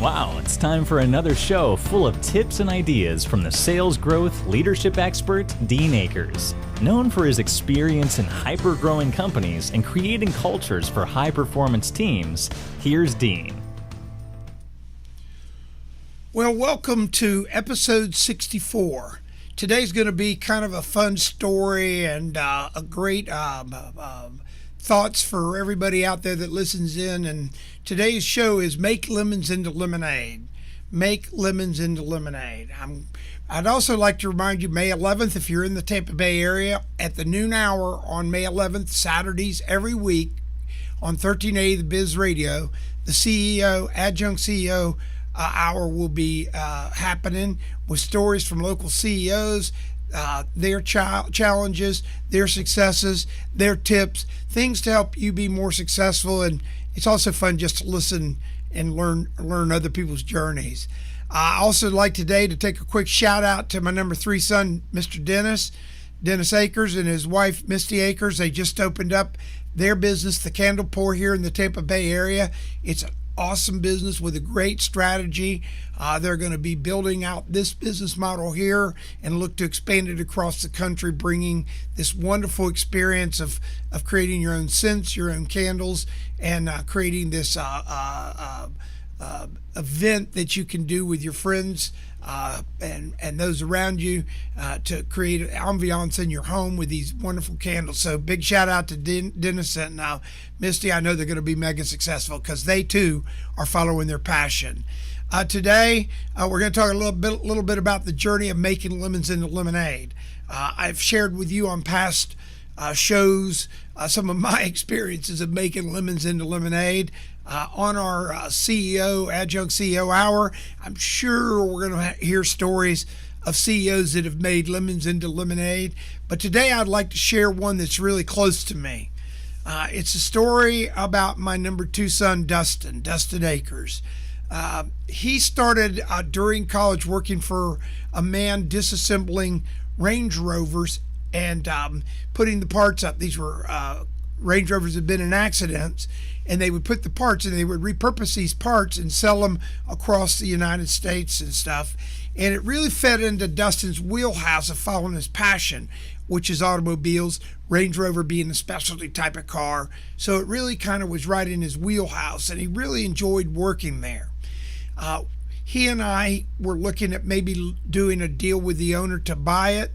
Wow, it's time for another show full of tips and ideas from the sales growth leadership expert, Dean Akers. Known for his experience in hyper-growing companies and creating cultures for high-performance teams, here's Dean. Well, welcome to episode 64. Today's going to be kind of a fun story and a great thoughts for everybody out there that listens in. And today's show is Make Lemons into Lemonade. Make lemons into lemonade. I'd also like to remind you, May 11th, if you're in the Tampa Bay area, at the noon hour on May 11th, Saturdays every week on 1380 The Biz Radio, the adjunct CEO hour will be happening with stories from local CEOs, their challenges, their successes, their tips, things to help you be more successful. And it's also fun just to listen and learn other people's journeys. I also like today to take a quick shout out to my number 3 son, Mr. Dennis Akers, and his wife, Misty Akers. They just opened up their business, The Candle Pour, here in the Tampa Bay area. It's an awesome business with a great strategy. They're going to be building out this business model here and look to expand it across the country, bringing this wonderful experience of creating your own scents, your own candles, and creating this event that you can do with your friends and those around you to create an ambiance in your home with these wonderful candles. So big shout out to Dennis and Misty. I know they're going to be mega successful because they too are following their passion. Today we're going to talk a little bit about the journey of making lemons into lemonade. I've shared with you on past shows some of my experiences of making lemons into lemonade. On our adjunct CEO hour, I'm sure we're going to hear stories of CEOs that have made lemons into lemonade. But today I'd like to share one that's really close to me. It's a story about my number 2 son, Dustin Akers. He started during college working for a man disassembling Range Rovers and putting the parts up. These were Range Rovers had been in accidents, and they would put the parts and they would repurpose these parts and sell them across the United States and stuff. And it really fed into Dustin's wheelhouse of following his passion, which is automobiles, Range Rover being a specialty type of car. So it really kind of was right in his wheelhouse, and he really enjoyed working there. He and I were looking at maybe doing a deal with the owner to buy it.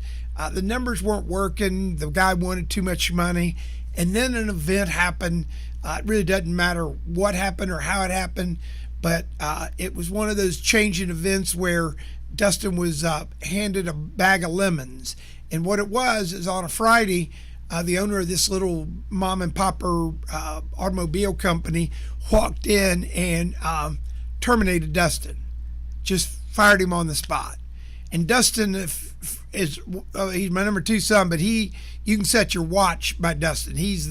The numbers weren't working. The guy wanted too much money. And then an event happened. It really doesn't matter what happened or how it happened, but it was one of those changing events where Dustin was handed a bag of lemons. And what it was is on a Friday, the owner of this little mom and pop automobile company walked in and terminated Dustin, just fired him on the spot. And Dustin he's my number 2 son, but you can set your watch by Dustin. He's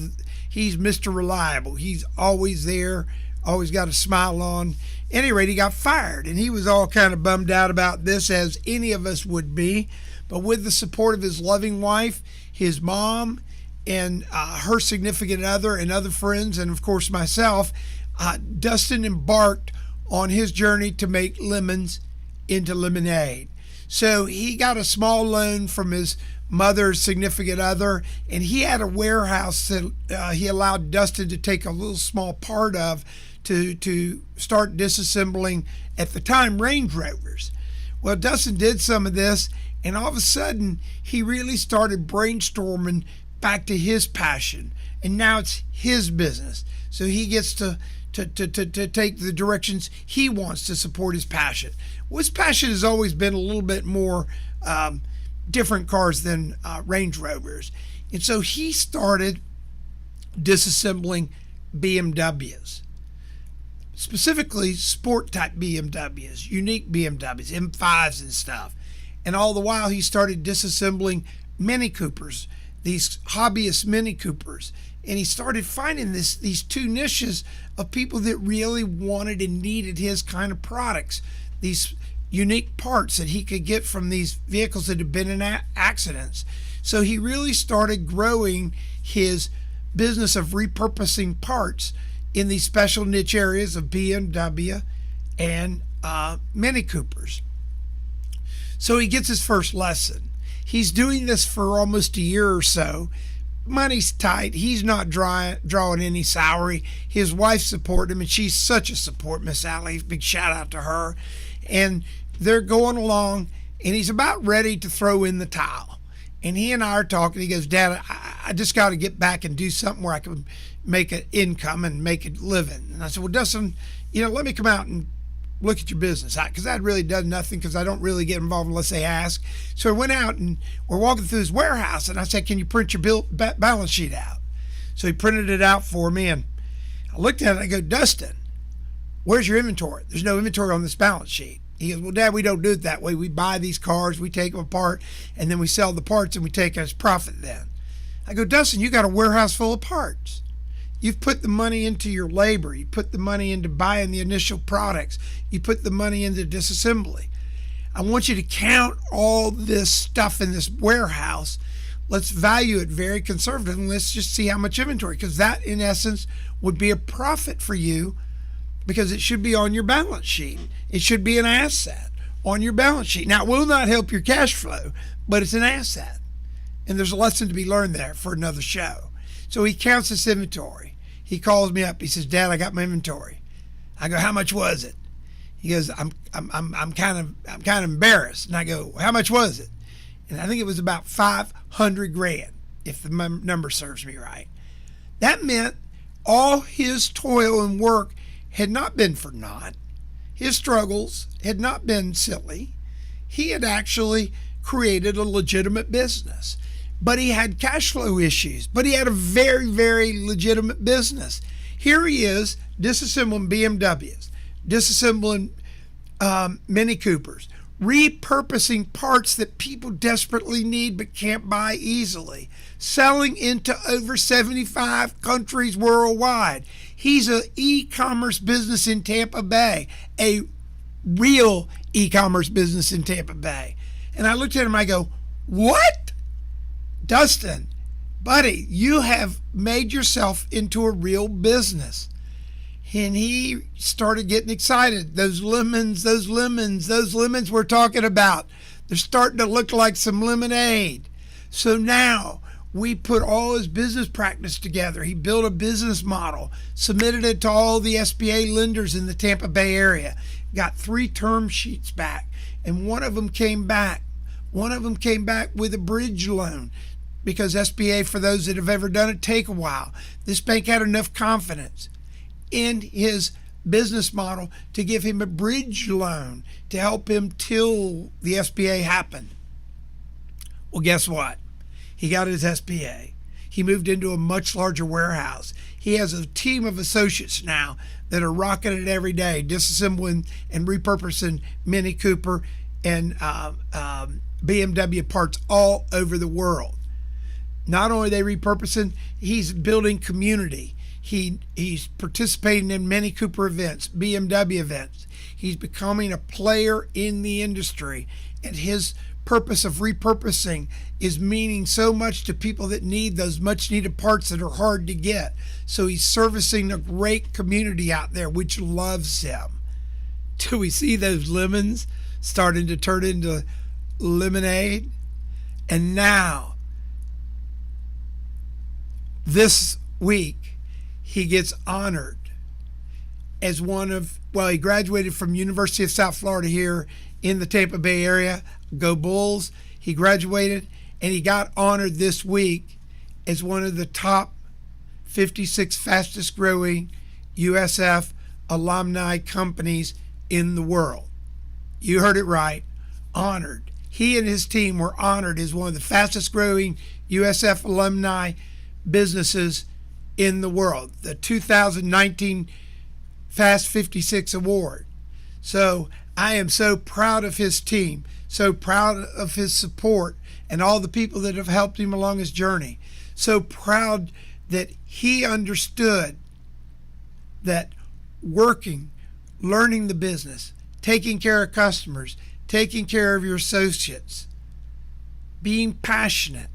Mr. Reliable. He's always there, always got a smile on. At any rate, he got fired, and he was all kind of bummed out about this, as any of us would be. But with the support of his loving wife, his mom, and her significant other, and other friends, and of course myself, Dustin embarked on his journey to make lemons into lemonade. So he got a small loan from his mother's significant other, and he had a warehouse that he allowed Dustin to take a little small part of to start disassembling, at the time, Range Rovers. Well, Dustin did some of this, and all of a sudden he really started brainstorming back to his passion, and now it's his business. So he gets to take the directions he wants to support his passion. Well, his passion has always been a little bit more different cars than Range Rovers. And so he started disassembling BMWs, specifically sport type BMWs, unique BMWs, M5s and stuff. And all the while he started disassembling Mini Coopers, these hobbyist Mini Coopers. And he started finding these 2 niches of people that really wanted and needed his kind of products, these unique parts that he could get from these vehicles that had been in accidents. So he really started growing his business of repurposing parts in these special niche areas of BMW and Mini Coopers. So he gets his first lesson. He's doing this for almost a year or so. Money's tight. He's not drawing any salary. His wife supported him, and she's such a support, Miss Allie. Big shout out to her. And they're going along, and he's about ready to throw in the towel. And he and I are talking. He goes, Dad, I just got to get back and do something where I can make an income and make a living. And I said, well, Dustin, let me come out and look at your business, because I'd really done nothing, because I don't really get involved unless they ask. So I went out, and we're walking through his warehouse, and I said, can you print your balance sheet out? So he printed it out for me, and I looked at it, and I go, Dustin, where's your inventory? There's no inventory on this balance sheet. He goes, well, Dad, we don't do it that way. We buy these cars, we take them apart, and then we sell the parts, and we take it as profit then. I go, Dustin, you got a warehouse full of parts. You've put the money into your labor. You put the money into buying the initial products. You put the money into disassembly. I want you to count all this stuff in this warehouse. Let's value it very conservative, and let's just see how much inventory, because that, in essence, would be a profit for you, because it should be on your balance sheet. It should be an asset on your balance sheet. Now, it will not help your cash flow, but it's an asset. And there's a lesson to be learned there for another show. So he counts this inventory. He calls me up. He says, Dad, I got my inventory. I go, how much was it? He goes, I'm kind of embarrassed. And I go, how much was it? And I think it was about $500,000, if the number serves me right. That meant all his toil and work had not been for naught. His struggles had not been silly. He had actually created a legitimate business. But he had cash flow issues. But he had a very, very legitimate business. Here he is, disassembling BMWs, disassembling Mini Coopers, repurposing parts that people desperately need but can't buy easily, selling into over 75 countries worldwide. He's an e-commerce business in Tampa Bay, a real e-commerce business in Tampa Bay. And I looked at him, I go, what? Dustin, buddy, you have made yourself into a real business. And he started getting excited. Those lemons we're talking about, they're starting to look like some lemonade. So now we put all his business practice together. He built a business model, submitted it to all the SBA lenders in the Tampa Bay area, got 3 term sheets back, and one of them came back. One of them came back with a bridge loan, because SBA, for those that have ever done it, take a while. This bank had enough confidence in his business model to give him a bridge loan to help him till the SBA happened. Well, guess what? He got his SBA. He moved into a much larger warehouse. He has a team of associates now that are rocking it every day, disassembling and repurposing Mini Cooper and BMW parts all over the world. Not only are they repurposing, he's building community. He's participating in Mini Cooper events, BMW events. He's becoming a player in the industry, and his purpose of repurposing is meaning so much to people that need those much needed parts that are hard to get. So he's servicing a great community out there which loves him. Do we see those lemons starting to turn into lemonade? And now, this week, he gets honored as one of, he graduated from University of South Florida here in the Tampa Bay area. Go Bulls. He graduated, and he got honored this week as one of the top 56 fastest growing USF alumni companies in the world. You heard it right. Honored. He and his team were honored as one of the fastest growing USF alumni businesses in the world, the 2019 Fast 56 award. So I am so proud of his team, so proud of his support and all the people that have helped him along his journey. So proud that he understood that working, learning the business, taking care of customers, taking care of your associates, being passionate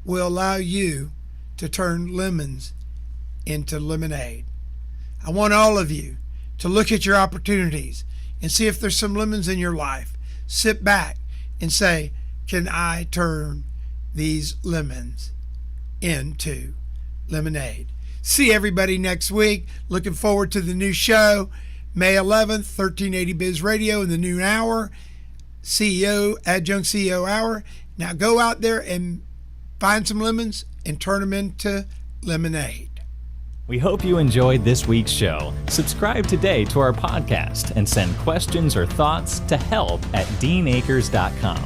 will allow you to turn lemons into lemonade. I want all of you to look at your opportunities. and see if there's some lemons in your life. Sit back and say, can I turn these lemons into lemonade? See everybody next week. Looking forward to the new show, May 11th, 1380 Biz Radio in the noon hour, Adjunct CEO Hour. Now go out there and find some lemons and turn them into lemonade. We hope you enjoyed this week's show. Subscribe today to our podcast and send questions or thoughts to help@deanacres.com.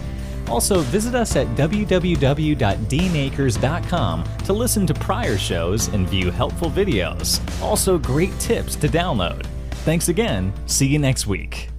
Also, visit us at www.deanacres.com to listen to prior shows and view helpful videos. Also, great tips to download. Thanks again. See you next week.